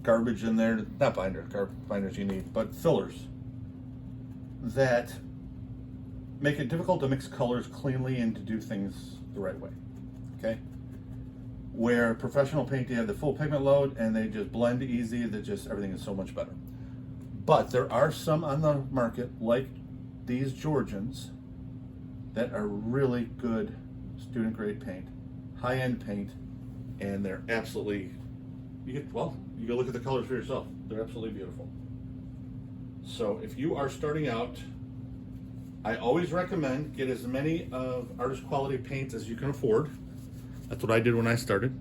garbage in there, not binders you need, but fillers that make it difficult to mix colors cleanly and to do things the right way, okay? Where professional paint, you have the full pigment load and they just blend easy, everything is so much better. But there are some on the market, like these Georgians, that are really good student grade paint, high-end paint, and they're absolutely, you go look at the colors for yourself. They're absolutely beautiful. So if you are starting out, I always recommend get as many of artist quality paints as you can afford. That's what I did when I started.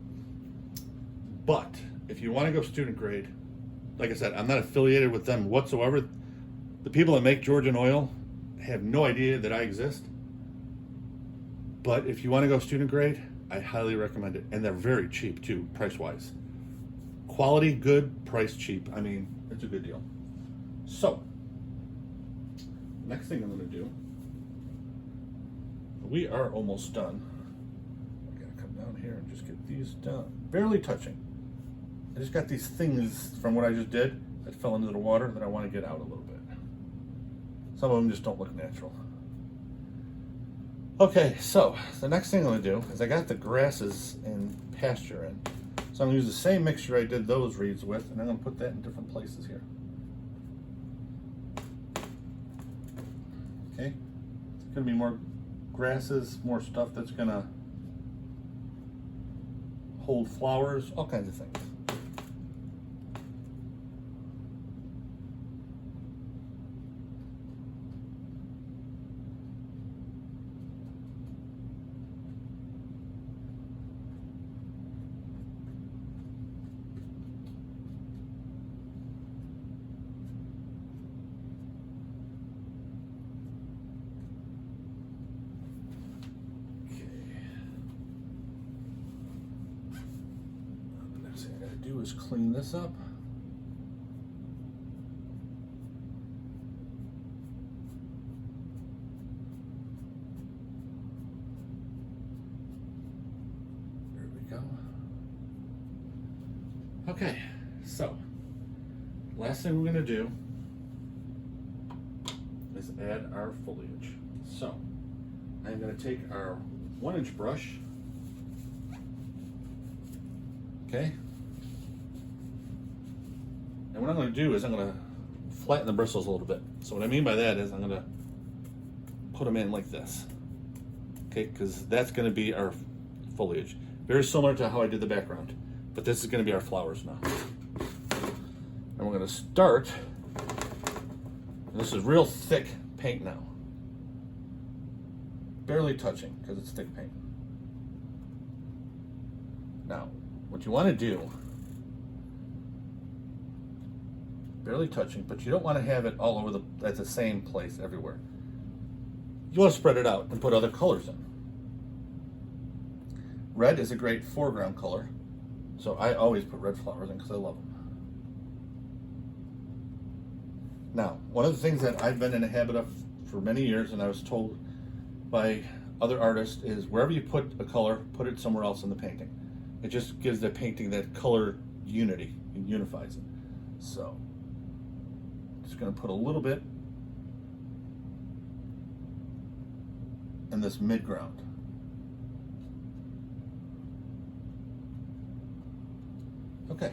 But if you want to go student grade, like I said, I'm not affiliated with them whatsoever. The people that make Georgian oil have no idea that I exist. But if you want to go student grade, I highly recommend it. And they're very cheap too, price-wise. Quality, good, price, cheap. I mean, it's a good deal. So, next thing I'm going to do, we are almost done. I got to come down here and just get these done. Barely touching. I just got these things from what I just did that fell into the water that I want to get out a little bit. Some of them just don't look natural. Okay, so the next thing I'm going to do is I got the grasses and pasture in. So I'm going to use the same mixture I did those reeds with, and I'm going to put that in different places here. Okay, it's going to be more grasses, more stuff that's going to hold flowers, all kinds of things. Do is clean this up. There we go. Okay, so last thing we're going to do is add our foliage. So I'm going to take our 1-inch brush, okay? And what I'm going to do is I'm going to flatten the bristles a little bit. So what I mean by that is I'm going to put them in like this. Okay, because that's going to be our foliage. Very similar to how I did the background. But this is going to be our flowers now. And we're going to start, and this is real thick paint now. Barely touching because it's thick paint. Now, what you want to do, barely touching, but you don't want to have it all over at the same place everywhere. You want to spread it out and put other colors in. Red is a great foreground color, so I always put red flowers in because I love them. Now, one of the things that I've been in the habit of for many years, and I was told by other artists, is wherever you put a color, put it somewhere else in the painting. It just gives the painting that color unity. It unifies it. So, just going to put a little bit in this mid-ground. Okay.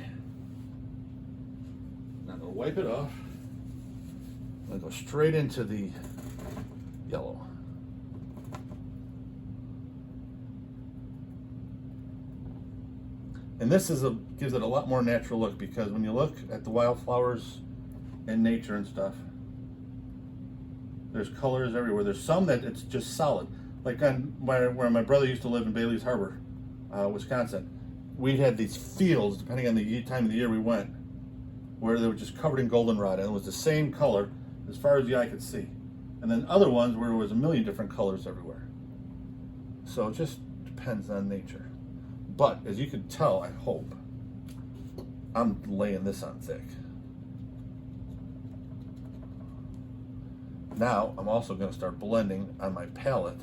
Now I'm going to wipe it off. I'm going to go straight into the yellow. And this gives it a lot more natural look, because when you look at the wildflowers in nature and stuff, there's colors everywhere. There's some that it's just solid. Like on where my brother used to live in Bailey's Harbor, Wisconsin, we had these fields, depending on the time of the year we went, where they were just covered in goldenrod, and it was the same color as far as the eye could see. And then other ones where there was a million different colors everywhere. So it just depends on nature. But as you can tell, I hope, I'm laying this on thick. Now I'm also going to start blending on my palette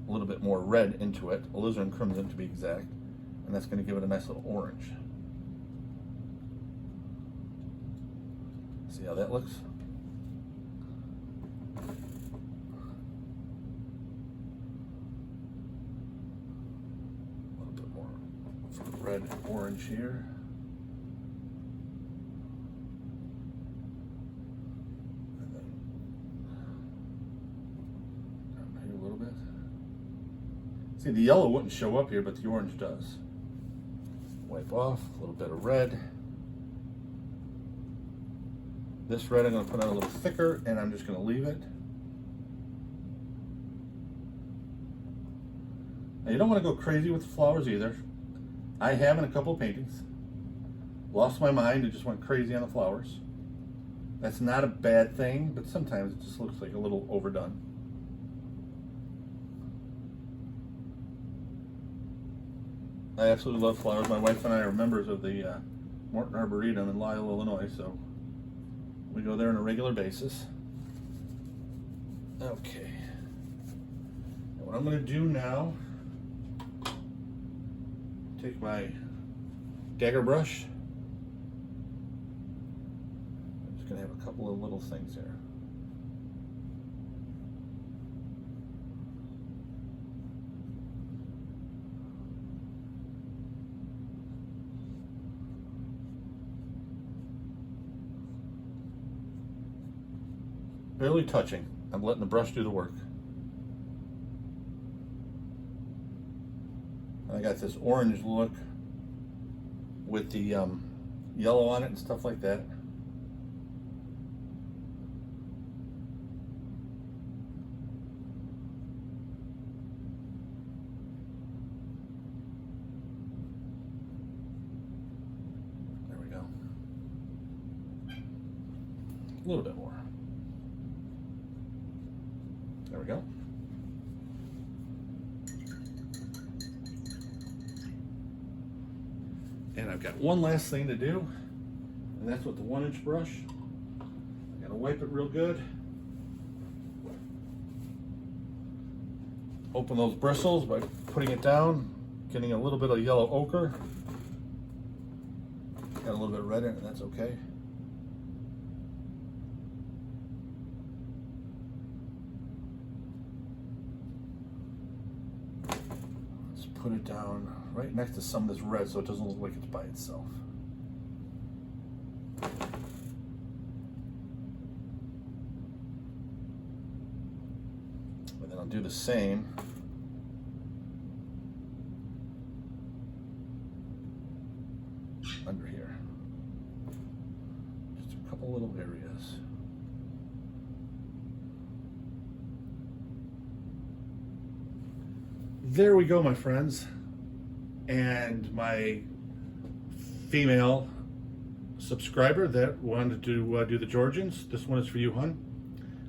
a little bit more red into it, Alizarin Crimson to be exact, and that's going to give it a nice little orange. See how that looks? A little bit more red and orange here. And then down here a little bit. See, the yellow wouldn't show up here, but the orange does. Wipe off a little bit of red. This red I'm going to put on a little thicker, and I'm just going to leave it. Now, you don't want to go crazy with the flowers either. I have in a couple of paintings. Lost my mind and just went crazy on the flowers. That's not a bad thing, but sometimes it just looks like a little overdone. I absolutely love flowers. My wife and I are members of the Morton Arboretum in Lisle, Illinois, so we go there on a regular basis. Okay. And what I'm going to do now, take my dagger brush. I'm just going to have a couple of little things here. Barely touching. I'm letting the brush do the work. I got this orange look with the yellow on it and stuff like that. There we go. A little bit more. There we go. And I've got one last thing to do, and that's with the 1-inch brush. I gotta wipe it real good. Open those bristles by putting it down, getting a little bit of yellow ochre. Got a little bit of red in it, and that's okay. Put it down right next to some of this red so it doesn't look like it's by itself. And then I'll do the same under here. Just a couple little areas. There we go, my friends. and my female subscriber that wanted to do the Georgians. This one is for you, hon.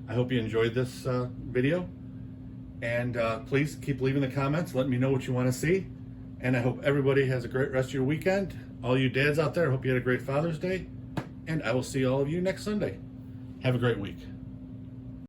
I hope you enjoyed this video, and please keep leaving the comments. Let me know what you want to see, and I hope everybody has a great rest of your weekend. All you dads out there, I hope you had a great Father's Day, and I will see all of you next Sunday. Have a great week.